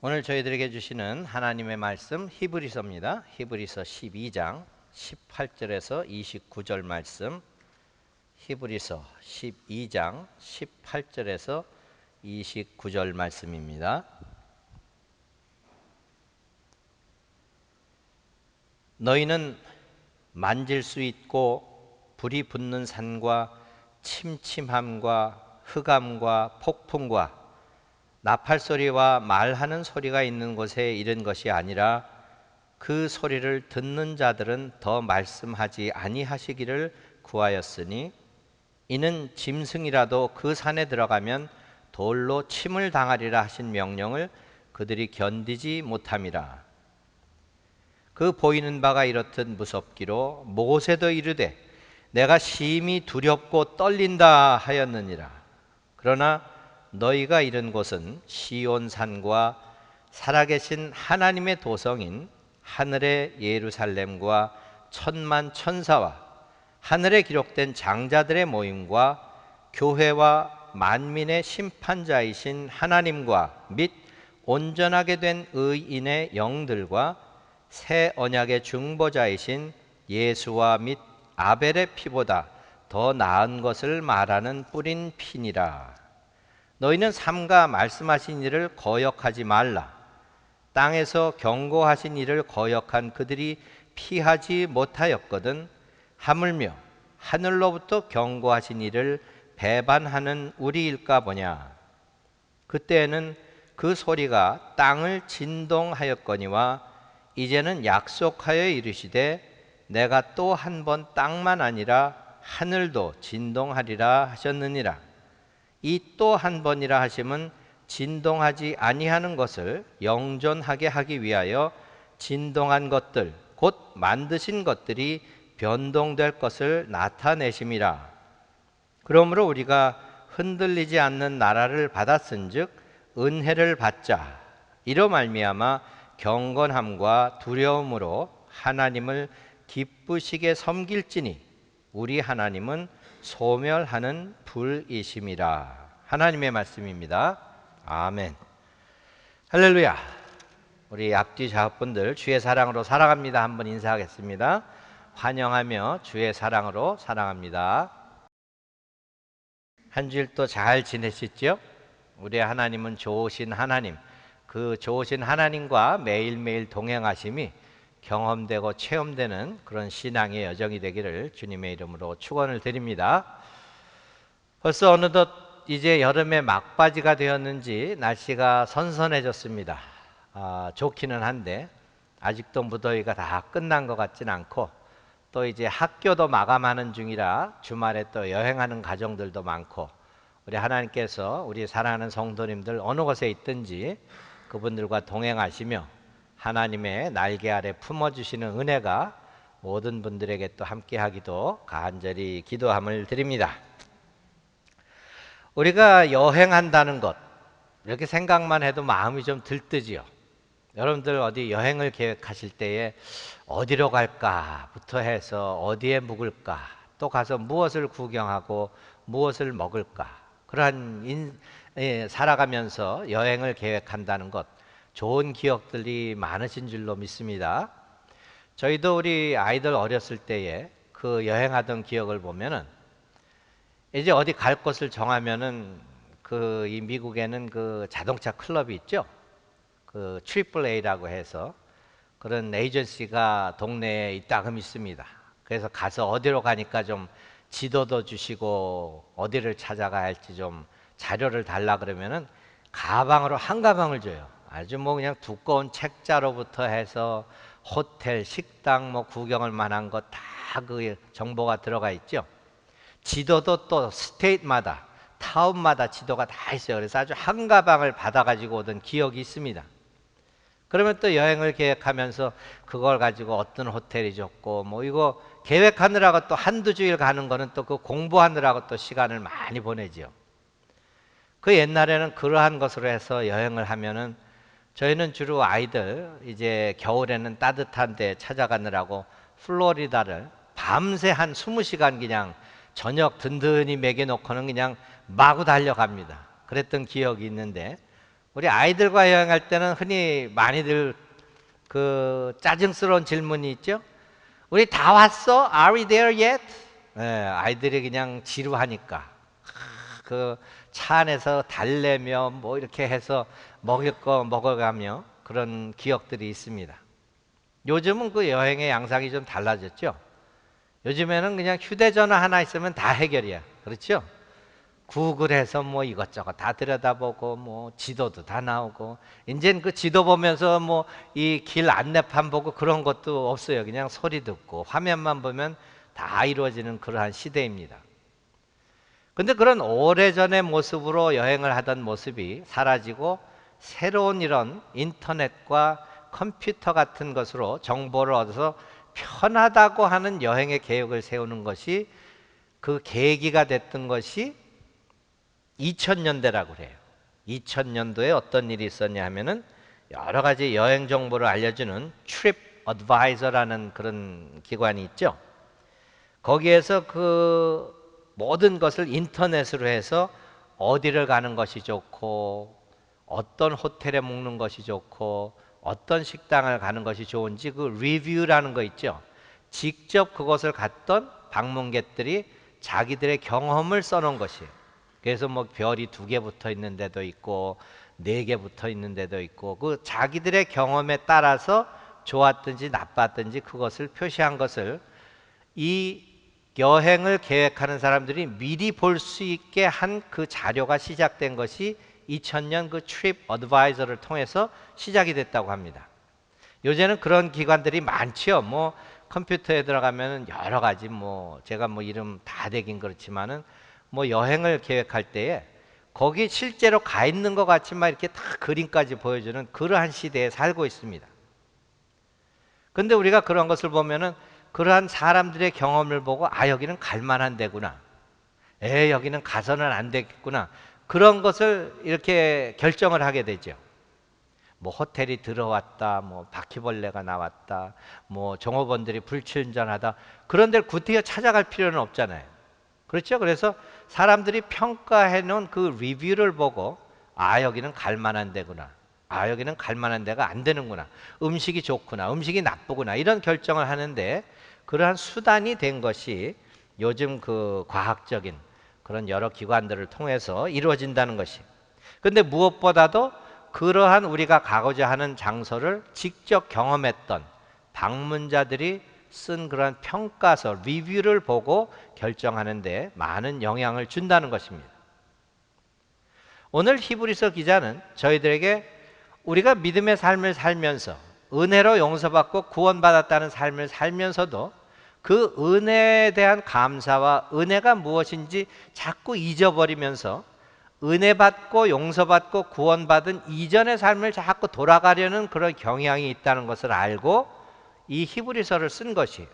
오늘 저희들에게 주시는 하나님의 말씀 히브리서입니다. 히브리서 12장 18절에서 29절 말씀. 히브리서 12장 18절에서 29절 말씀입니다. 너희는 만질 수 있고 불이 붙는 산과 침침함과 흑암과 폭풍과 나팔 소리와 말하는 소리가 있는 곳에 이른 것이 아니라 그 소리를 듣는 자들은 더 말씀하지 아니하시기를 구하였으니 이는 짐승이라도 그 산에 들어가면 돌로 침을 당하리라 하신 명령을 그들이 견디지 못함이라. 그 보이는 바가 이렇듯 무섭기로 모세도 이르되 내가 심히 두렵고 떨린다 하였느니라. 그러나 너희가 이른 곳은 시온산과 살아계신 하나님의 도성인 하늘의 예루살렘과 천만 천사와 하늘에 기록된 장자들의 모임과 교회와 만민의 심판자이신 하나님과 및 온전하게 된 의인의 영들과 새 언약의 중보자이신 예수와 및 아벨의 피보다 더 나은 것을 말하는 뿌린 피니라. 너희는 삼가 말씀하신 일을 거역하지 말라. 땅에서 경고하신 일을 거역한 그들이 피하지 못하였거든 하물며 하늘로부터 경고하신 일을 배반하는 우리일까 보냐. 그때에는 그 소리가 땅을 진동하였거니와 이제는 약속하여 이르시되 내가 또 한 번 땅만 아니라 하늘도 진동하리라 하셨느니라. 이 또 한 번이라 하심은 진동하지 아니하는 것을 영존하게 하기 위하여 진동한 것들 곧 만드신 것들이 변동될 것을 나타내심이라. 그러므로 우리가 흔들리지 않는 나라를 받았은즉 은혜를 받자. 이로 말미암아 경건함과 두려움으로 하나님을 기쁘시게 섬길지니 우리 하나님은 소멸하는 불이심이라. 하나님의 말씀입니다. 아멘. 할렐루야. 우리 앞뒤 좌우분들 주의 사랑으로 사랑합니다 한번 인사하겠습니다. 환영하며 주의 사랑으로 사랑합니다. 한 주일 또 잘 지내셨죠? 우리 하나님은 좋으신 하나님, 그 좋으신 하나님과 매일매일 동행하심이 경험되고 체험되는 그런 신앙의 여정이 되기를 주님의 이름으로 축원을 드립니다. 벌써 어느덧 이제 여름의 막바지가 되었는지 날씨가 선선해졌습니다. 좋기는 한데 아직도 무더위가 다 끝난 것 같진 않고 또 이제 학교도 마감하는 중이라 주말에 또 여행하는 가정들도 많고 우리 하나님께서 우리 사랑하는 성도님들 어느 곳에 있든지 그분들과 동행하시며 하나님의 날개 아래 품어주시는 은혜가 모든 분들에게 또 함께하기도 간절히 기도함을 드립니다. 우리가 여행한다는 것 이렇게 생각만 해도 마음이 좀 들뜨지요. 여러분들 어디 여행을 계획하실 때에 어디로 갈까부터 해서 어디에 묵을까 또 가서 무엇을 구경하고 무엇을 먹을까 그러한 살아가면서 여행을 계획한다는 것 좋은 기억들이 많으신 줄로 믿습니다. 저희도 우리 아이들 어렸을 때에 그 여행하던 기억을 보면은 이제 어디 갈 곳을 정하면은 이 미국에는 그 자동차 클럽이 있죠. 그 트리플 A라고 해서 그런 에이전시가 동네에 있다금 있습니다. 그래서 가서 어디로 가니까 좀 지도도 주시고 어디를 찾아가야 할지 좀 자료를 달라 그러면은 가방으로 한 가방을 줘요. 아주 뭐 그냥 두꺼운 책자로부터 해서 호텔, 식당 뭐 구경할 만한 거 다 그 정보가 들어가 있죠. 지도도 또 스테이트마다 타운마다 지도가 다 있어요. 그래서 아주 한 가방을 받아가지고 오던 기억이 있습니다. 그러면 또 여행을 계획하면서 그걸 가지고 어떤 호텔이 좋고 뭐 이거 계획하느라고 또 한두 주일 가는 거는 또 그 공부하느라고 또 시간을 많이 보내지요. 그 옛날에는 그러한 것으로 해서 여행을 하면은 저희는 주로 아이들 이제 겨울에는 따뜻한 데 찾아가느라고 플로리다를 밤새 한 20시간 그냥 저녁 든든히 먹여놓고는 그냥 마구 달려갑니다. 그랬던 기억이 있는데 우리 아이들과 여행할 때는 흔히 많이들 그 짜증스러운 질문이 있죠. 우리 다 왔어? Are we there yet? 네, 아이들이 그냥 지루하니까 그 차 안에서 달래며 뭐 이렇게 해서 먹을 거 먹어가며 그런 기억들이 있습니다. 요즘은 그 여행의 양상이 좀 달라졌죠. 요즘에는 그냥 휴대전화 하나 있으면 다 해결이야. 그렇죠? 구글에서 뭐 이것저것 다 들여다보고 뭐 지도도 다 나오고 이제는 그 지도 보면서 뭐 이 길 안내판 보고 그런 것도 없어요. 그냥 소리 듣고 화면만 보면 다 이루어지는 그러한 시대입니다. 근데 그런 오래전의 모습으로 여행을 하던 모습이 사라지고 새로운 이런 인터넷과 컴퓨터 같은 것으로 정보를 얻어서 편하다고 하는 여행의 계획을 세우는 것이 그 계기가 됐던 것이 2000년대라고 그래요. 2000년도에 어떤 일이 있었냐 하면은 여러 가지 여행 정보를 알려주는 트립 어드바이저라는 그런 기관이 있죠. 거기에서 그 모든 것을 인터넷으로 해서 어디를 가는 것이 좋고 어떤 호텔에 묵는 것이 좋고 어떤 식당을 가는 것이 좋은지 그 리뷰라는 거 있죠. 직접 그곳을 갔던 방문객들이 자기들의 경험을 써놓은 것이에요. 그래서 뭐 별이 2개 붙어 있는 데도 있고 4개 붙어 있는 데도 있고 그 자기들의 경험에 따라서 좋았든지 나빴든지 그것을 표시한 것을 이 여행을 계획하는 사람들이 미리 볼 수 있게 한 그 자료가 시작된 것이 2000년 그 트립 어드바이저를 통해서 시작이 됐다고 합니다. 요새는 그런 기관들이 많죠. 뭐 컴퓨터에 들어가면 여러 가지 뭐 제가 뭐 이름 다 되긴 그렇지만은 뭐 여행을 계획할 때에 거기 실제로 가 있는 것 같지만 이렇게 다 그림까지 보여주는 그러한 시대에 살고 있습니다. 근데 우리가 그런 것을 보면은 그러한 사람들의 경험을 보고 아 여기는 갈 만한 데구나. 여기는 가서는 안 되겠구나. 그런 것을 이렇게 결정을 하게 되죠. 뭐 호텔이 들어왔다, 뭐 바퀴벌레가 나왔다, 뭐 종업원들이 불친절하다. 그런 데를 구태여 찾아갈 필요는 없잖아요. 그렇죠? 그래서 사람들이 평가해 놓은 그 리뷰를 보고 아 여기는 갈 만한 데구나. 아 여기는 갈 만한 데가 안 되는구나. 음식이 좋구나. 음식이 나쁘구나. 이런 결정을 하는데 그러한 수단이 된 것이 요즘 그 과학적인 그런 여러 기관들을 통해서 이루어진다는 것이. 근데 무엇보다도 그러한 우리가 가고자 하는 장소를 직접 경험했던 방문자들이 쓴 그런 평가서, 리뷰를 보고 결정하는 데 많은 영향을 준다는 것입니다. 오늘 히브리서 기자는 저희들에게 우리가 믿음의 삶을 살면서 은혜로 용서받고 구원받았다는 삶을 살면서도 그 은혜에 대한 감사와 은혜가 무엇인지 자꾸 잊어버리면서 은혜 받고 용서받고 구원받은 이전의 삶을 자꾸 돌아가려는 그런 경향이 있다는 것을 알고 이 히브리서를 쓴 것이에요.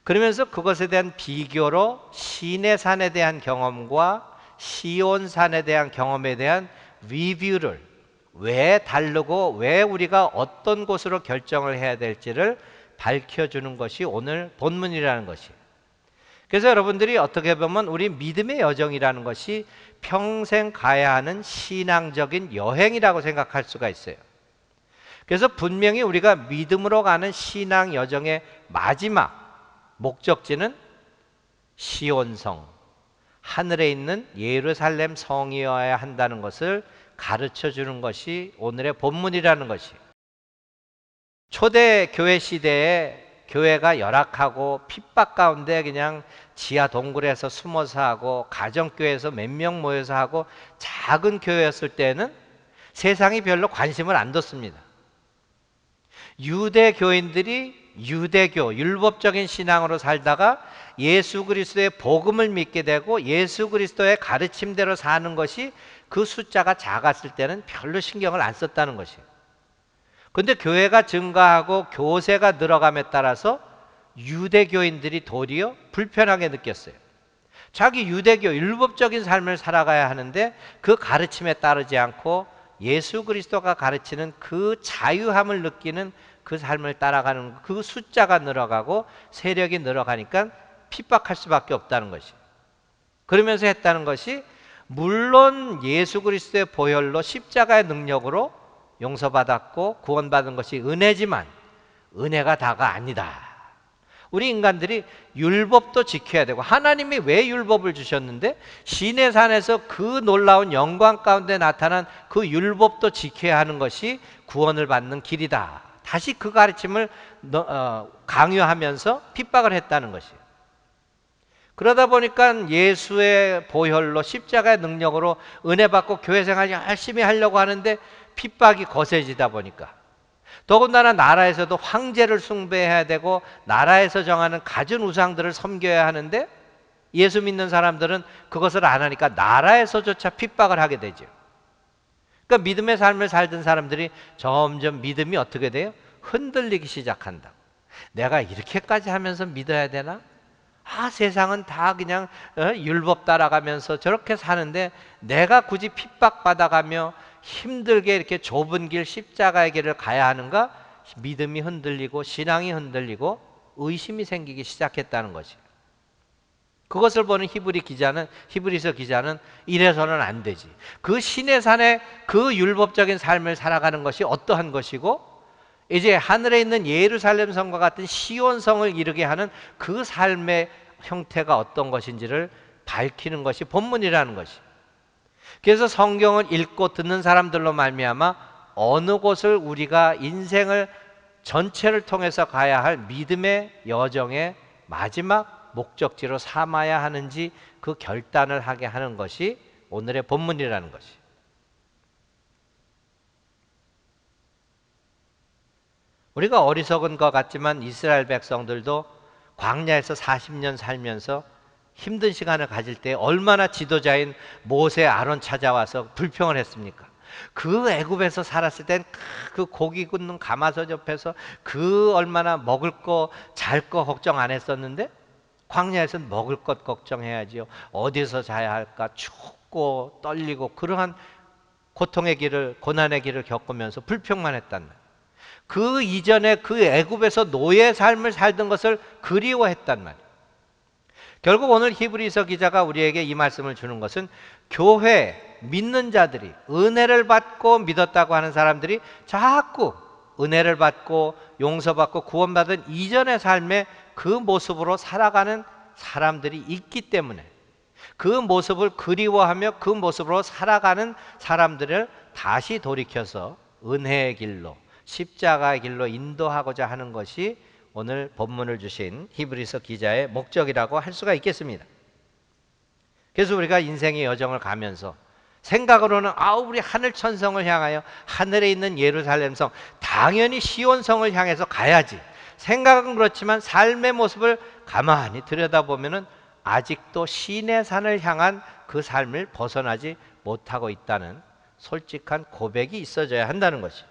그러면서 그것에 대한 비교로 시내산에 대한 경험과 시온산에 대한 경험에 대한 리뷰를 왜 다르고 왜 우리가 어떤 곳으로 결정을 해야 될지를 밝혀주는 것이 오늘 본문이라는 것이에요. 그래서 여러분들이 어떻게 보면 우리 믿음의 여정이라는 것이 평생 가야 하는 신앙적인 여행이라고 생각할 수가 있어요. 그래서 분명히 우리가 믿음으로 가는 신앙 여정의 마지막 목적지는 시온성, 하늘에 있는 예루살렘 성이어야 한다는 것을 가르쳐 주는 것이 오늘의 본문이라는 것이. 초대 교회 시대에 교회가 열악하고 핍박 가운데 그냥 지하 동굴에서 숨어서 하고 가정교회에서 몇 명 모여서 하고 작은 교회였을 때는 세상이 별로 관심을 안 뒀습니다. 유대 교인들이 유대교, 율법적인 신앙으로 살다가 예수 그리스도의 복음을 믿게 되고 예수 그리스도의 가르침대로 사는 것이 그 숫자가 작았을 때는 별로 신경을 안 썼다는 것이에요. 그런데 교회가 증가하고 교세가 늘어감에 따라서 유대교인들이 도리어 불편하게 느꼈어요. 자기 유대교, 율법적인 삶을 살아가야 하는데 그 가르침에 따르지 않고 예수 그리스도가 가르치는 그 자유함을 느끼는 그 삶을 따라가는 그 숫자가 늘어가고 세력이 늘어가니까 핍박할 수밖에 없다는 것이. 그러면서 했다는 것이 물론 예수 그리스도의 보혈로 십자가의 능력으로 용서받았고 구원받은 것이 은혜지만 은혜가 다가 아니다. 우리 인간들이 율법도 지켜야 되고, 하나님이 왜 율법을 주셨는데 시내산에서 그 놀라운 영광 가운데 나타난 그 율법도 지켜야 하는 것이 구원을 받는 길이다. 다시 그 가르침을 강요하면서 핍박을 했다는 것이에요. 그러다 보니까 예수의 보혈로 십자가의 능력으로 은혜 받고 교회 생활 열심히 하려고 하는데 핍박이 거세지다 보니까, 더군다나 나라에서도 황제를 숭배해야 되고 나라에서 정하는 갖은 우상들을 섬겨야 하는데 예수 믿는 사람들은 그것을 안 하니까 나라에서조차 핍박을 하게 되죠. 그러니까 믿음의 삶을 살던 사람들이 점점 믿음이 어떻게 돼요? 흔들리기 시작한다. 내가 이렇게까지 하면서 믿어야 되나? 세상은 다 그냥 율법 따라가면서 저렇게 사는데 내가 굳이 핍박받아가며 힘들게 이렇게 좁은 길, 십자가의 길을 가야 하는가? 믿음이 흔들리고 신앙이 흔들리고 의심이 생기기 시작했다는 것이. 그것을 보는 히브리서 기자는 이래서는 안 되지. 그 신의 산에 그 율법적인 삶을 살아가는 것이 어떠한 것이고, 이제 하늘에 있는 예루살렘 성과 같은 시온 성을 이루게 하는 그 삶의 형태가 어떤 것인지를 밝히는 것이 본문이라는 것이. 그래서 성경을 읽고 듣는 사람들로 말미암아 어느 곳을 우리가 인생을 전체를 통해서 가야 할 믿음의 여정의 마지막 목적지로 삼아야 하는지 그 결단을 하게 하는 것이 오늘의 본문이라는 것이. 우리가 어리석은 것 같지만 이스라엘 백성들도 광야에서 40년 살면서 힘든 시간을 가질 때 얼마나 지도자인 모세, 아론 찾아와서 불평을 했습니까? 그 애굽에서 살았을 땐 그 고기 굽는 가마솥 옆에서 그 얼마나 먹을 거, 잘 거 걱정 안 했었는데 광야에서는 먹을 것 걱정해야지요. 어디서 자야 할까? 춥고 떨리고 그러한 고통의 길을, 고난의 길을 겪으면서 불평만 했단 말이에요. 그 이전에 그 애굽에서 노예 삶을 살던 것을 그리워했단 말이에요. 결국 오늘 히브리서 기자가 우리에게 이 말씀을 주는 것은 교회, 믿는 자들이, 은혜를 받고 믿었다고 하는 사람들이 자꾸 은혜를 받고 용서받고 구원받은 이전의 삶의 그 모습으로 살아가는 사람들이 있기 때문에, 그 모습을 그리워하며 그 모습으로 살아가는 사람들을 다시 돌이켜서 은혜의 길로, 십자가의 길로 인도하고자 하는 것이 오늘 본문을 주신 히브리서 기자의 목적이라고 할 수가 있겠습니다. 그래서 우리가 인생의 여정을 가면서 생각으로는 우리 하늘 천성을 향하여, 하늘에 있는 예루살렘 성, 당연히 시온 성을 향해서 가야지. 생각은 그렇지만 삶의 모습을 가만히 들여다보면은 아직도 시내 산을 향한 그 삶을 벗어나지 못하고 있다는 솔직한 고백이 있어져야 한다는 것이.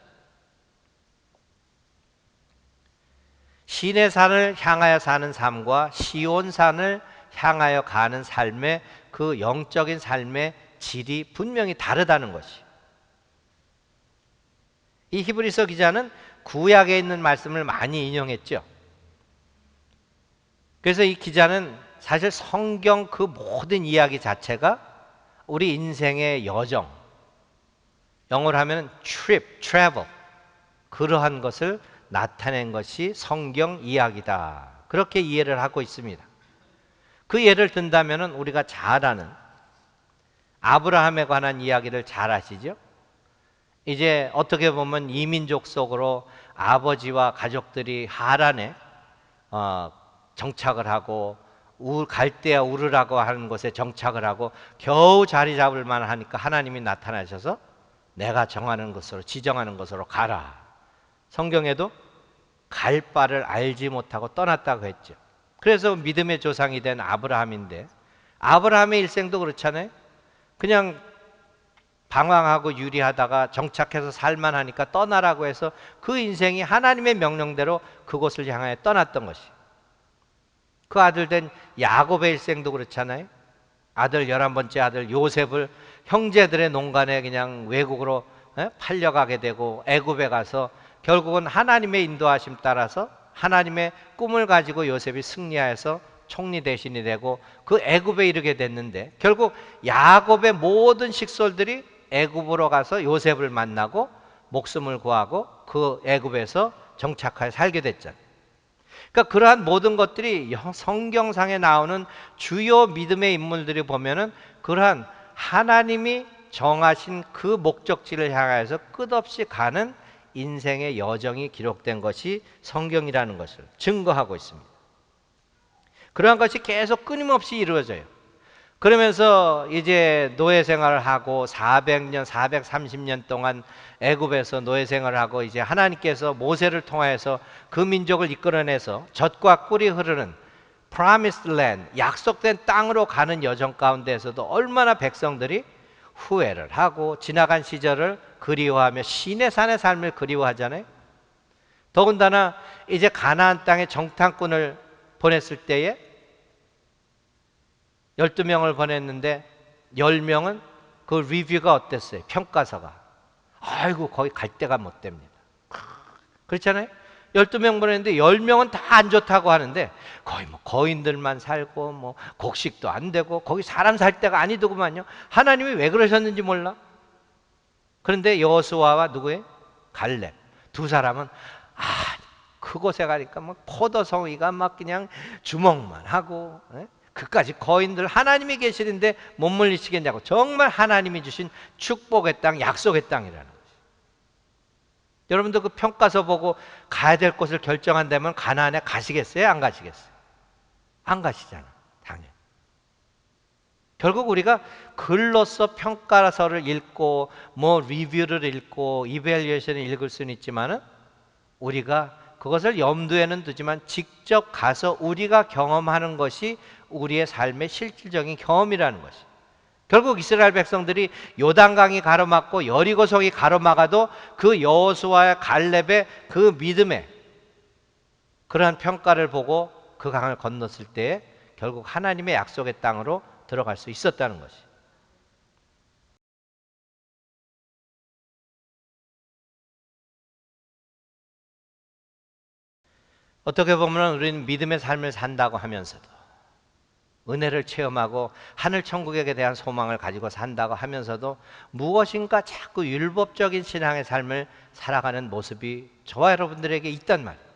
시내산을 향하여 사는 삶과 시온산을 향하여 가는 삶의 그 영적인 삶의 질이 분명히 다르다는 것이. 이 히브리서 기자는 구약에 있는 말씀을 많이 인용했죠. 그래서 이 기자는 사실 성경 그 모든 이야기 자체가 우리 인생의 여정, 영어로 하면 trip, travel, 그러한 것을 나타낸 것이 성경 이야기다. 그렇게 이해를 하고 있습니다. 그 예를 든다면 우리가 잘 아는 아브라함에 관한 이야기를 잘 아시죠? 이제 어떻게 보면 이민족 속으로 아버지와 가족들이 하란에 정착을 하고 갈대아 우르라고 하는 곳에 정착을 하고 겨우 자리 잡을 만하니까 하나님이 나타나셔서 내가 정하는 것으로, 지정하는 것으로 가라. 성경에도 갈 바를 알지 못하고 떠났다고 했죠. 그래서 믿음의 조상이 된 아브라함인데, 아브라함의 일생도 그렇잖아요. 그냥 방황하고 유리하다가 정착해서 살만하니까 떠나라고 해서 그 인생이 하나님의 명령대로 그곳을 향하여 떠났던 것이. 그 아들 된 야곱의 일생도 그렇잖아요. 아들 11번째 아들 요셉을 형제들의 농간에 그냥 외국으로 팔려가게 되고 애굽에 가서 결국은 하나님의 인도하심 따라서 하나님의 꿈을 가지고 요셉이 승리하여서 총리 대신이 되고 그 애굽에 이르게 됐는데, 결국 야곱의 모든 식솔들이 애굽으로 가서 요셉을 만나고 목숨을 구하고 그 애굽에서 정착하여 살게 됐잖아요. 그러니까 그러한 모든 것들이 성경상에 나오는 주요 믿음의 인물들이 보면은 그러한 하나님이 정하신 그 목적지를 향해서 끝없이 가는 인생의 여정이 기록된 것이 성경이라는 것을 증거하고 있습니다. 그러한 것이 계속 끊임없이 이루어져요. 그러면서 이제 노예 생활을 하고 400년, 430년 동안 애굽에서 노예 생활을 하고 이제 하나님께서 모세를 통하여서 그 민족을 이끌어내서 젖과 꿀이 흐르는 Promised Land, 약속된 땅으로 가는 여정 가운데에서도 얼마나 백성들이 후회를 하고 지나간 시절을 그리워하며 시내산의 삶을 그리워하잖아요. 더군다나 이제 가나안 땅에 정탐꾼을 보냈을 때에 12명을 보냈는데 10명은 그 리뷰가 어땠어요? 평가서가. 아이고 거기 갈 데가 못 됩니다. 그렇잖아요? 12명 보냈는데 10명은 다 안 좋다고 하는데 거의 뭐 거인들만 살고 뭐 곡식도 안 되고 거기 사람 살 데가 아니더구만요. 하나님이 왜 그러셨는지 몰라. 그런데 여호수아와 누구예요? 갈렙. 두 사람은 그곳에 가니까 막 포도송이가 막 그냥 주먹만 하고 그까지 거인들 하나님이 계시는데 못 물리시겠냐고. 정말 하나님이 주신 축복의 땅, 약속의 땅이라는 거죠. 여러분도 그 평가서 보고 가야 될 곳을 결정한다면 가나안에 가시겠어요? 안 가시겠어요? 안 가시잖아, 당연히. 결국 우리가 글로써 평가서를 읽고 뭐 리뷰를 읽고 이밸리에이션을 읽을 수는 있지만은 우리가 그것을 염두에는 두지만 직접 가서 우리가 경험하는 것이 우리의 삶의 실질적인 경험이라는 것이. 결국 이스라엘 백성들이 요단강이 가로막고 여리고성이 가로막아도 그 여호수아의 갈렙의 그 믿음의 그러한 평가를 보고 그 강을 건넜을 때 결국 하나님의 약속의 땅으로 들어갈 수 있었다는 것이. 어떻게 보면 우리는 믿음의 삶을 산다고 하면서도 은혜를 체험하고 하늘 천국에 대한 소망을 가지고 산다고 하면서도 무엇인가 자꾸 율법적인 신앙의 삶을 살아가는 모습이 저와 여러분들에게 있단 말이에요.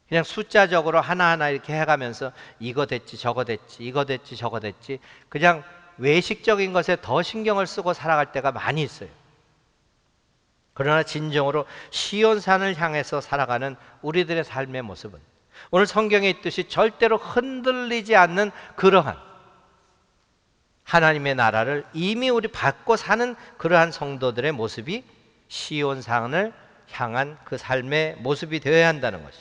그냥 숫자적으로 하나하나 이렇게 해가면서 이거 됐지 저거 됐지 이거 됐지 저거 됐지 그냥 외식적인 것에 더 신경을 쓰고 살아갈 때가 많이 있어요. 그러나 진정으로 시온산을 향해서 살아가는 우리들의 삶의 모습은 오늘 성경에 있듯이 절대로 흔들리지 않는 그러한 하나님의 나라를 이미 우리 받고 사는 그러한 성도들의 모습이 시온산을 향한 그 삶의 모습이 되어야 한다는 것이.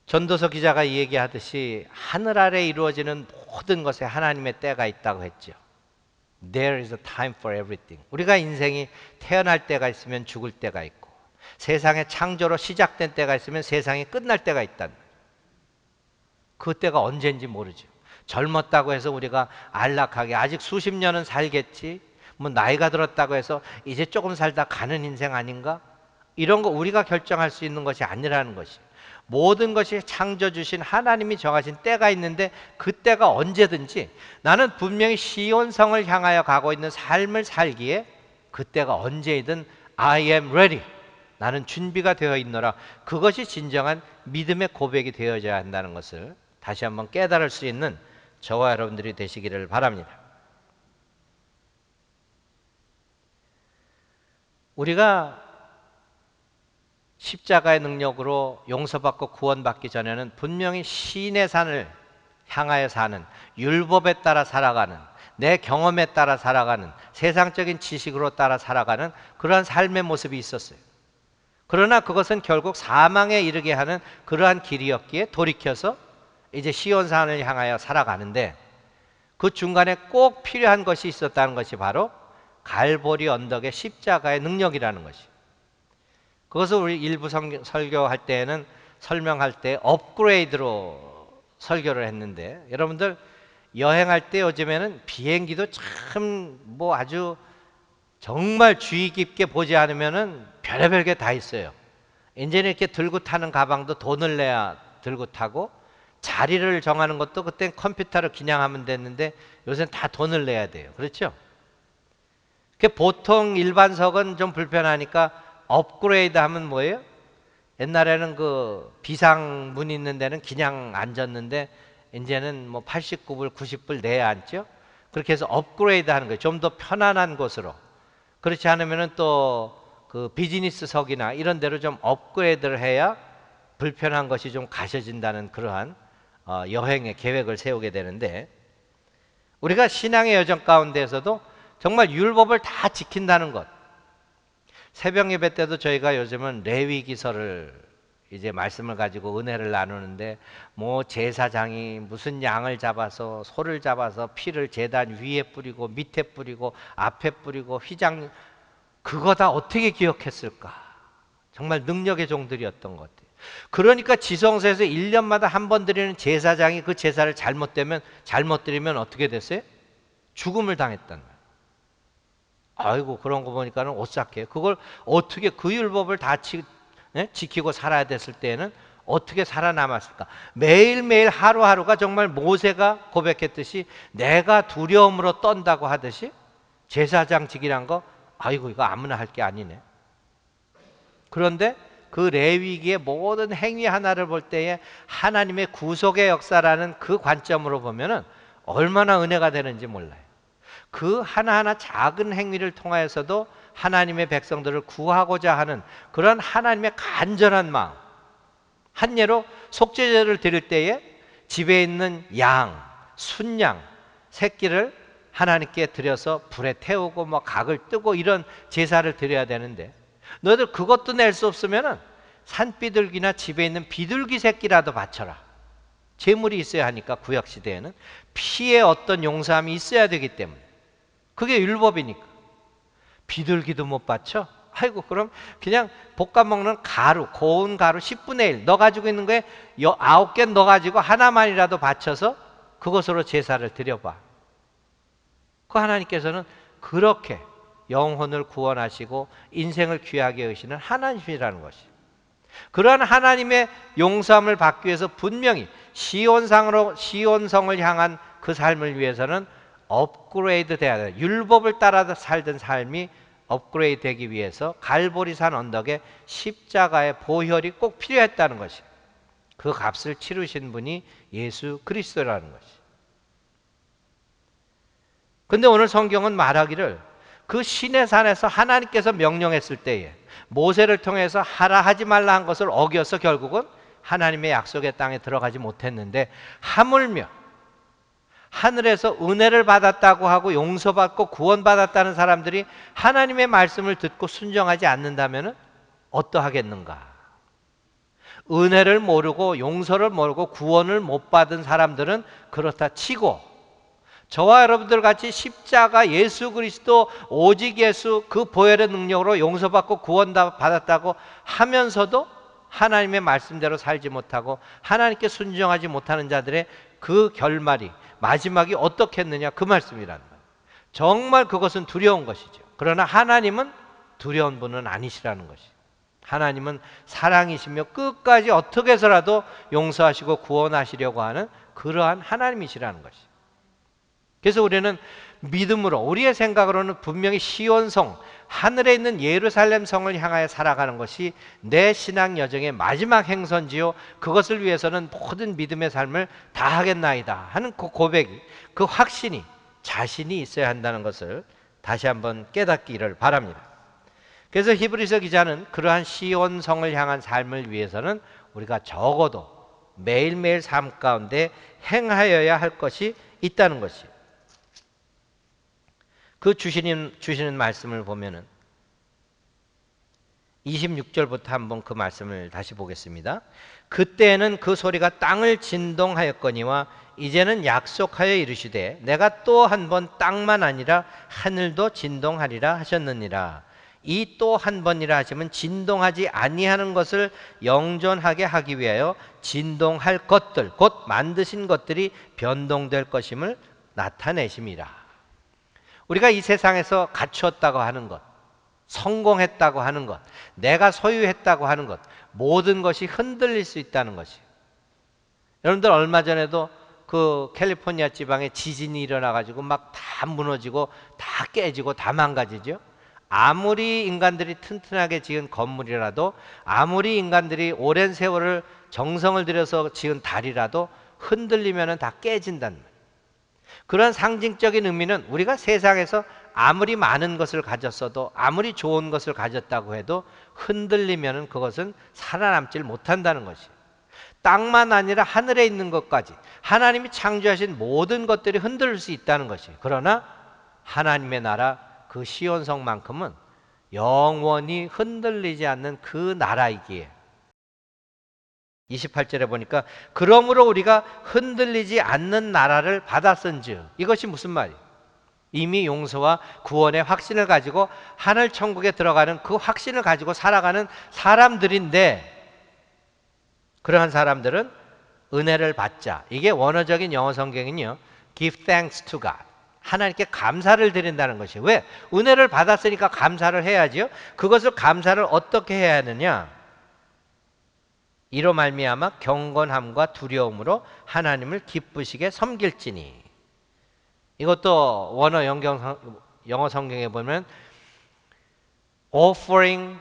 전도서 기자가 얘기하듯이 하늘 아래 이루어지는 모든 것에 하나님의 때가 있다고 했죠. There is a time for everything. 우리가 인생이 태어날 때가 있으면 죽을 때가 있고 세상의 창조로 시작된 때가 있으면 세상이 끝날 때가 있다는 거예요. 그 때가 언제인지 모르죠. 젊었다고 해서 우리가 안락하게 아직 수십 년은 살겠지, 뭐 나이가 들었다고 해서 이제 조금 살다 가는 인생 아닌가? 이런 거 우리가 결정할 수 있는 것이 아니라는 것이에요. 모든 것이 창조주신 하나님이 정하신 때가 있는데 그 때가 언제든지 나는 분명히 시온성을 향하여 가고 있는 삶을 살기에 그 때가 언제이든 I am ready. 나는 준비가 되어 있노라. 그것이 진정한 믿음의 고백이 되어져야 한다는 것을 다시 한번 깨달을 수 있는 저와 여러분들이 되시기를 바랍니다. 우리가 십자가의 능력으로 용서받고 구원받기 전에는 분명히 신의 산을 향하여 사는, 율법에 따라 살아가는, 내 경험에 따라 살아가는, 세상적인 지식으로 따라 살아가는 그러한 삶의 모습이 있었어요. 그러나 그것은 결국 사망에 이르게 하는 그러한 길이었기에 돌이켜서 이제 시온산을 향하여 살아가는데 그 중간에 꼭 필요한 것이 있었다는 것이 바로 갈보리 언덕의 십자가의 능력이라는 것이. 그것을 우리 일부 설교할 때에는 설명할 때 업그레이드로 설교를 했는데 여러분들 여행할 때 요즘에는 비행기도 참 뭐 아주 정말 주의 깊게 보지 않으면은 별의별 게 다 있어요. 이제는 이렇게 들고 타는 가방도 돈을 내야 들고 타고, 자리를 정하는 것도 그땐 컴퓨터로 그냥 하면 됐는데 요새는 다 돈을 내야 돼요. 그렇죠? 보통 일반석은 좀 불편하니까 업그레이드 하면 뭐예요? 옛날에는 그 비상문 있는 데는 그냥 앉았는데 이제는 뭐 89불, 90불 내야 앉죠? 그렇게 해서 업그레이드 하는 거예요. 좀 더 편안한 곳으로. 그렇지 않으면은 또 그 비즈니스석이나 이런 데로 좀 업그레이드를 해야 불편한 것이 좀 가셔진다는 그러한 여행의 계획을 세우게 되는데, 우리가 신앙의 여정 가운데에서도 정말 율법을 다 지킨다는 것. 새벽 예배 때도 저희가 요즘은 레위기서를 이제 말씀을 가지고 은혜를 나누는데, 뭐 제사장이 무슨 양을 잡아서 소를 잡아서 피를 제단 위에 뿌리고 밑에 뿌리고 앞에 뿌리고 휘장, 그거 다 어떻게 기억했을까? 정말 능력의 종들이었던 것 같아요. 그러니까 지성소에서 1년마다 한 번 드리는 제사장이 그 제사를 잘못 드리면 어떻게 됐어요? 죽음을 당했단 말이에요. 아이고, 그런 거 보니까는 오싹해요. 그걸 어떻게 그 율법을 다 지키고 살아야 됐을 때에는 어떻게 살아남았을까? 매일매일 하루하루가 정말 모세가 고백했듯이 내가 두려움으로 떤다고 하듯이 제사장직이란 거, 아이고, 이거 아무나 할 게 아니네. 그런데 그 레위기의 모든 행위 하나를 볼 때에 하나님의 구속의 역사라는 그 관점으로 보면은 얼마나 은혜가 되는지 몰라요. 그 하나하나 작은 행위를 통하여서도 하나님의 백성들을 구하고자 하는 그런 하나님의 간절한 마음. 한 예로 속죄제를 드릴 때에 집에 있는 양, 순양, 새끼를 하나님께 드려서 불에 태우고 뭐 각을 뜨고 이런 제사를 드려야 되는데, 너희들 그것도 낼 수 없으면은 산비둘기나 집에 있는 비둘기 새끼라도 바쳐라. 재물이 있어야 하니까 구약 시대에는 피의 어떤 용서함이 있어야 되기 때문에, 그게 율법이니까. 비둘기도 못 바쳐? 아이고, 그럼 그냥 볶아 먹는 가루, 고운 가루 10분의 1 너 가지고 있는 거에 9개 너 가지고 하나만이라도 바쳐서 그것으로 제사를 드려봐. 그 하나님께서는 그렇게 영혼을 구원하시고 인생을 귀하게 여기시는 하나님이라는 것이, 그러한 하나님의 용서함을 받기 위해서 분명히 시온성을 향한 그 삶을 위해서는 업그레이드 돼야 돼요. 율법을 따라 살던 삶이 업그레이드 되기 위해서 갈보리산 언덕에 십자가의 보혈이 꼭 필요했다는 것이, 그 값을 치르신 분이 예수 그리스도라는 것이. 근데 오늘 성경은 말하기를 그 시내 산에서 하나님께서 명령했을 때에 모세를 통해서 하라 하지 말라 한 것을 어겨서 결국은 하나님의 약속의 땅에 들어가지 못했는데, 하물며 하늘에서 은혜를 받았다고 하고 용서받고 구원받았다는 사람들이 하나님의 말씀을 듣고 순종하지 않는다면 어떠하겠는가? 은혜를 모르고 용서를 모르고 구원을 못 받은 사람들은 그렇다 치고, 저와 여러분들 같이 십자가 예수 그리스도 오직 예수 그 보혈의 능력으로 용서받고 구원받았다고 하면서도 하나님의 말씀대로 살지 못하고 하나님께 순종하지 못하는 자들의 그 결말이, 마지막이 어떻겠느냐, 그 말씀이란 말이에요. 정말 그것은 두려운 것이죠. 그러나 하나님은 두려운 분은 아니시라는 것이, 하나님은 사랑이시며 끝까지 어떻게 해서라도 용서하시고 구원하시려고 하는 그러한 하나님이시라는 것이. 그래서 우리는 믿음으로, 우리의 생각으로는 분명히 시온성, 하늘에 있는 예루살렘 성을 향하여 살아가는 것이 내 신앙 여정의 마지막 행선지요, 그것을 위해서는 모든 믿음의 삶을 다하겠나이다 하는 그 고백이, 그 확신이, 자신이 있어야 한다는 것을 다시 한번 깨닫기를 바랍니다. 그래서 히브리서 기자는 그러한 시온성을 향한 삶을 위해서는 우리가 적어도 매일매일 삶 가운데 행하여야 할 것이 있다는 것이, 그 주시는 말씀을 보면은 26절부터 한번 그 말씀을 다시 보겠습니다. 그때는 그 소리가 땅을 진동하였거니와 이제는 약속하여 이르시되 내가 또 한 번 땅만 아니라 하늘도 진동하리라 하셨느니라. 이 또 한 번이라 하시면 진동하지 아니하는 것을 영존하게 하기 위하여 진동할 것들, 곧 만드신 것들이 변동될 것임을 나타내심이라. 우리가 이 세상에서 갖추었다고 하는 것, 성공했다고 하는 것, 내가 소유했다고 하는 것, 모든 것이 흔들릴 수 있다는 것이에요. 여러분들 얼마 전에도 그 캘리포니아 지방에 지진이 일어나가지고 막 다 무너지고 다 깨지고 다 망가지죠. 아무리 인간들이 튼튼하게 지은 건물이라도, 아무리 인간들이 오랜 세월을 정성을 들여서 지은 달이라도 흔들리면 다 깨진단 말이에요. 그런 상징적인 의미는 우리가 세상에서 아무리 많은 것을 가졌어도, 아무리 좋은 것을 가졌다고 해도 흔들리면 그것은 살아남질 못한다는 것이에요. 땅만 아니라 하늘에 있는 것까지, 하나님이 창조하신 모든 것들이 흔들릴 수 있다는 것이에요. 그러나 하나님의 나라, 그 시온성만큼은 영원히 흔들리지 않는 그 나라이기에, 28절에 보니까 그러므로 우리가 흔들리지 않는 나라를 받았은즉, 이것이 무슨 말이에요? 이미 용서와 구원의 확신을 가지고 하늘 천국에 들어가는 그 확신을 가지고 살아가는 사람들인데, 그러한 사람들은 은혜를 받자. 이게 원어적인 영어 성경은요, give thanks to God, 하나님께 감사를 드린다는 것이에요. 왜? 은혜를 받았으니까 감사를 해야지요. 그것을 감사를 어떻게 해야 하느냐? 이로 말미암아 경건함과 두려움으로 하나님을 기쁘시게 섬길지니. 이것도 원어 영어 성경에 보면 offering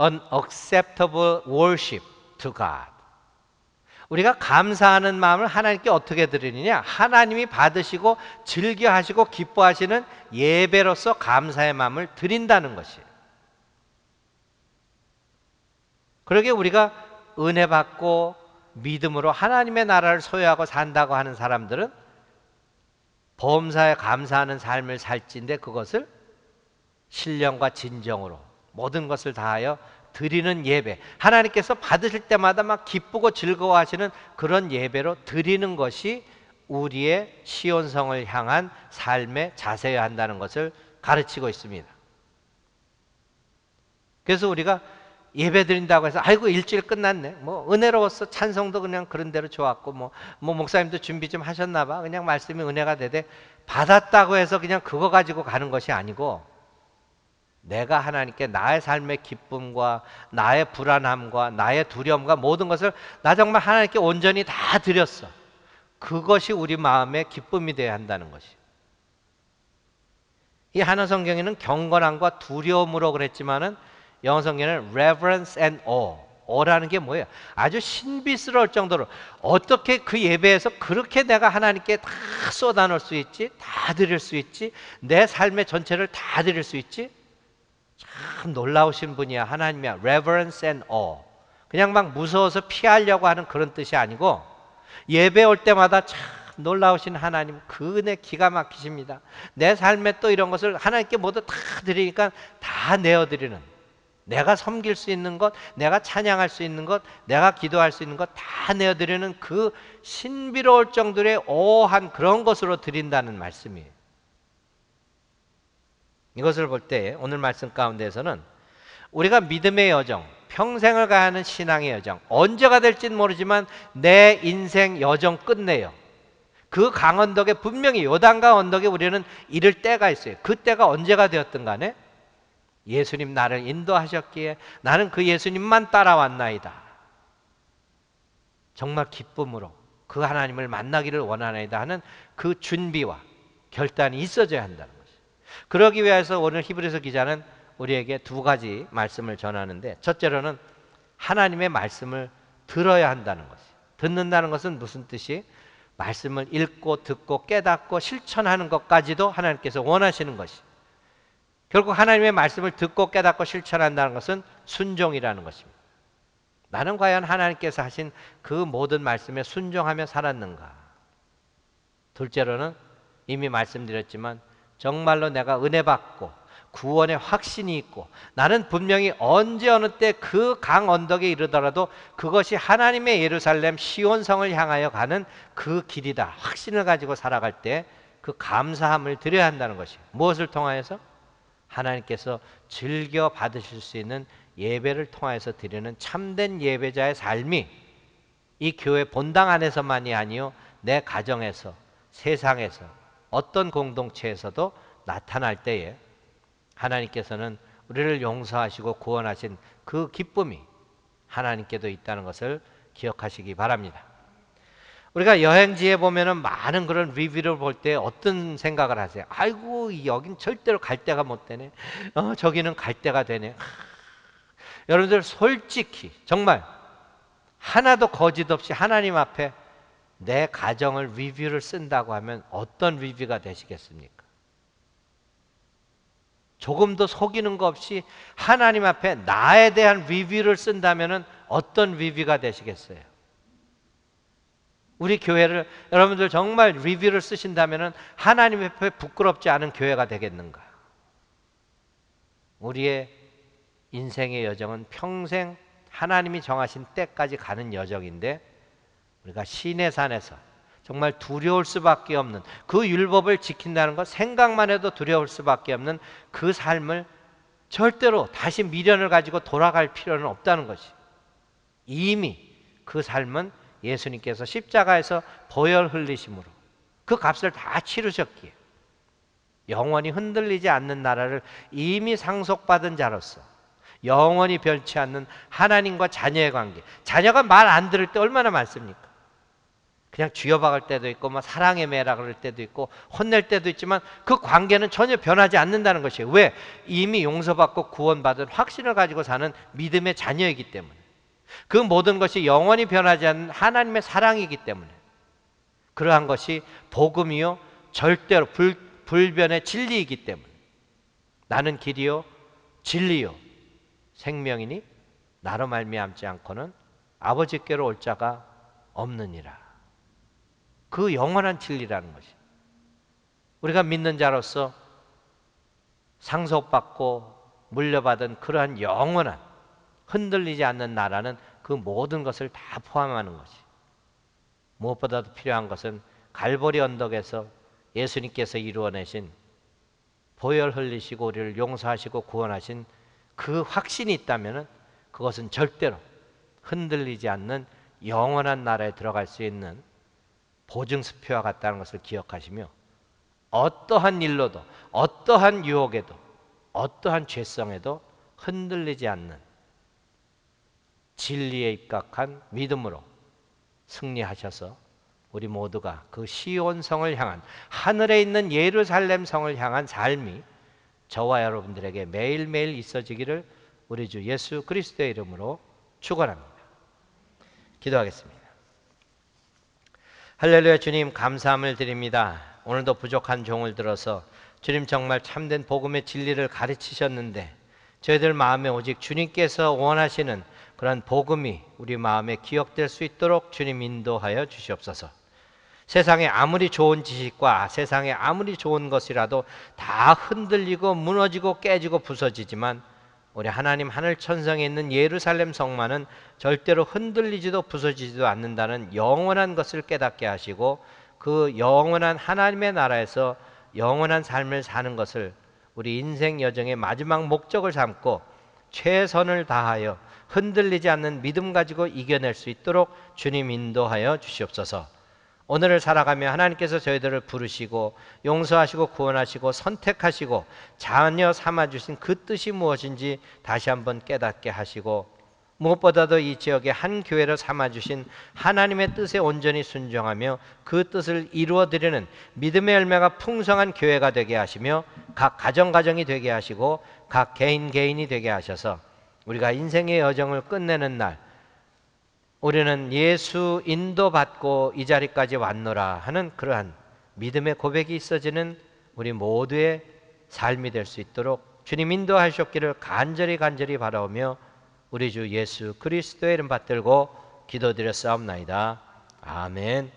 an acceptable worship to God. 우리가 감사하는 마음을 하나님께 어떻게 드리느냐? 하나님이 받으시고 즐겨하시고 기뻐하시는 예배로서 감사의 마음을 드린다는 것이에요. 그러게 우리가 은혜 받고 믿음으로 하나님의 나라를 소유하고 산다고 하는 사람들은 범사에 감사하는 삶을 살지인데, 그것을 신령과 진정으로 모든 것을 다하여 드리는 예배, 하나님께서 받으실 때마다 막 기쁘고 즐거워하시는 그런 예배로 드리는 것이 우리의 시온성을 향한 삶의 자세여야 한다는 것을 가르치고 있습니다. 그래서 우리가 예배 드린다고 해서 아이고 일주일 끝났네, 뭐 은혜로웠어, 찬송도 그냥 그런 대로 좋았고, 뭐 목사님도 준비 좀 하셨나 봐, 그냥 말씀이 은혜가 되되, 받았다고 해서 그냥 그거 가지고 가는 것이 아니고, 내가 하나님께 나의 삶의 기쁨과 나의 불안함과 나의 두려움과 모든 것을 나 정말 하나님께 온전히 다 드렸어. 그것이 우리 마음의 기쁨이 되어야 한다는 것이. 이 한어 성경에는 경건함과 두려움으로 그랬지만은 영어 성경에는 reverence and awe. 어라는 게 뭐예요? 아주 신비스러울 정도로 어떻게 그 예배에서 그렇게 내가 하나님께 다 쏟아놓을 수 있지? 다 드릴 수 있지? 내 삶의 전체를 다 드릴 수 있지? 참 놀라우신 분이야. 하나님이야. reverence and awe. 그냥 막 무서워서 피하려고 하는 그런 뜻이 아니고, 예배 올 때마다 참 놀라우신 하나님, 그 은혜 기가 막히십니다. 내 삶에 또 이런 것을 하나님께 모두 다 드리니까 다 내어드리는, 내가 섬길 수 있는 것, 내가 찬양할 수 있는 것, 내가 기도할 수 있는 것 다 내어드리는 그 신비로울 정도의 오한 그런 것으로 드린다는 말씀이에요. 이것을 볼 때 오늘 말씀 가운데에서는 우리가 믿음의 여정, 평생을 가하는 신앙의 여정, 언제가 될지는 모르지만 내 인생 여정 끝내요. 그 강언덕에, 분명히 요단강 언덕에 우리는 이를 때가 있어요. 그 때가 언제가 되었든 간에 예수님 나를 인도하셨기에 나는 그 예수님만 따라왔나이다. 정말 기쁨으로 그 하나님을 만나기를 원하나이다 하는 그 준비와 결단이 있어져야 한다는 것이에요. 그러기 위해서 오늘 히브리서 기자는 우리에게 두 가지 말씀을 전하는데, 첫째로는 하나님의 말씀을 들어야 한다는 것이에요. 듣는다는 것은 무슨 뜻이? 말씀을 읽고 듣고 깨닫고 실천하는 것까지도 하나님께서 원하시는 것이에요. 결국 하나님의 말씀을 듣고 깨닫고 실천한다는 것은 순종이라는 것입니다. 나는 과연 하나님께서 하신 그 모든 말씀에 순종하며 살았는가? 둘째로는 이미 말씀드렸지만 정말로 내가 은혜 받고 구원의 확신이 있고, 나는 분명히 언제 어느 때 그 강 언덕에 이르더라도 그것이 하나님의 예루살렘 시온성을 향하여 가는 그 길이다, 확신을 가지고 살아갈 때 그 감사함을 드려야 한다는 것이에요. 무엇을 통하여서? 하나님께서 즐겨 받으실 수 있는 예배를 통해서 드리는 참된 예배자의 삶이 이 교회 본당 안에서만이 아니요, 내 가정에서, 세상에서, 어떤 공동체에서도 나타날 때에 하나님께서는 우리를 용서하시고 구원하신 그 기쁨이 하나님께도 있다는 것을 기억하시기 바랍니다. 우리가 여행지에 보면은 많은 그런 리뷰를 볼 때 어떤 생각을 하세요? 아이고, 여긴 절대로 갈 데가 못 되네. 저기는 갈 데가 되네. 여러분들 솔직히 정말 하나도 거짓 없이 하나님 앞에 내 가정을 리뷰를 쓴다고 하면 어떤 리뷰가 되시겠습니까? 조금도 속이는 거 없이 하나님 앞에 나에 대한 리뷰를 쓴다면 어떤 리뷰가 되시겠어요? 우리 교회를 여러분들 정말 리뷰를 쓰신다면 하나님 앞에 부끄럽지 않은 교회가 되겠는가? 우리의 인생의 여정은 평생 하나님이 정하신 때까지 가는 여정인데 우리가 시내산에서 정말 두려울 수밖에 없는 그 율법을 지킨다는 것 생각만 해도 두려울 수밖에 없는 그 삶을 절대로 다시 미련을 가지고 돌아갈 필요는 없다는 것이, 이미 그 삶은 예수님께서 십자가에서 보혈 흘리심으로 그 값을 다 치르셨기에 영원히 흔들리지 않는 나라를 이미 상속받은 자로서 영원히 변치 않는 하나님과 자녀의 관계, 자녀가 말 안 들을 때 얼마나 많습니까? 그냥 쥐어박을 때도 있고 사랑의 매라 그럴 때도 있고 혼낼 때도 있지만 그 관계는 전혀 변하지 않는다는 것이에요. 왜? 이미 용서받고 구원받은 확신을 가지고 사는 믿음의 자녀이기 때문에, 그 모든 것이 영원히 변하지 않는 하나님의 사랑이기 때문에, 그러한 것이 복음이요 절대로 불변의 진리이기 때문에, 나는 길이요 진리요 생명이니 나로 말미암지 않고는 아버지께로 올 자가 없느니라. 그 영원한 진리라는 것이, 우리가 믿는 자로서 상속받고 물려받은 그러한 영원한 흔들리지 않는 나라는 그 모든 것을 다 포함하는 것이, 무엇보다도 필요한 것은 갈보리 언덕에서 예수님께서 이루어내신 보혈 흘리시고 우리를 용서하시고 구원하신 그 확신이 있다면 그것은 절대로 흔들리지 않는 영원한 나라에 들어갈 수 있는 보증수표와 같다는 것을 기억하시며, 어떠한 일로도 어떠한 유혹에도 어떠한 죄성에도 흔들리지 않는 진리에 입각한 믿음으로 승리하셔서 우리 모두가 그 시온성을 향한, 하늘에 있는 예루살렘 성을 향한 삶이 저와 여러분들에게 매일매일 있어지기를 우리 주 예수 그리스도의 이름으로 축원합니다. 기도하겠습니다. 할렐루야. 주님 감사함을 드립니다. 오늘도 부족한 종을 들어서 주님 정말 참된 복음의 진리를 가르치셨는데 저희들 마음에 오직 주님께서 원하시는 그런 복음이 우리 마음에 기억될 수 있도록 주님 인도하여 주시옵소서. 세상에 아무리 좋은 지식과 세상에 아무리 좋은 것이라도 다 흔들리고 무너지고 깨지고 부서지지만 우리 하나님 하늘 천성에 있는 예루살렘 성만은 절대로 흔들리지도 부서지지도 않는다는 영원한 것을 깨닫게 하시고, 그 영원한 하나님의 나라에서 영원한 삶을 사는 것을 우리 인생 여정의 마지막 목적을 삼고 최선을 다하여 흔들리지 않는 믿음 가지고 이겨낼 수 있도록 주님 인도하여 주시옵소서. 오늘을 살아가며 하나님께서 저희들을 부르시고 용서하시고 구원하시고 선택하시고 자녀 삼아주신 그 뜻이 무엇인지 다시 한번 깨닫게 하시고, 무엇보다도 이 지역의 한 교회로 삼아주신 하나님의 뜻에 온전히 순종하며 그 뜻을 이루어드리는 믿음의 열매가 풍성한 교회가 되게 하시며 각 가정가정이 되게 하시고 각 개인개인이 되게 하셔서 우리가 인생의 여정을 끝내는 날 우리는 예수 인도받고 이 자리까지 왔노라 하는 그러한 믿음의 고백이 있어지는 우리 모두의 삶이 될 수 있도록 주님 인도하셨기를 간절히 바라오며 우리 주 예수 그리스도의 이름 받들고 기도드렸사옵나이다. 아멘.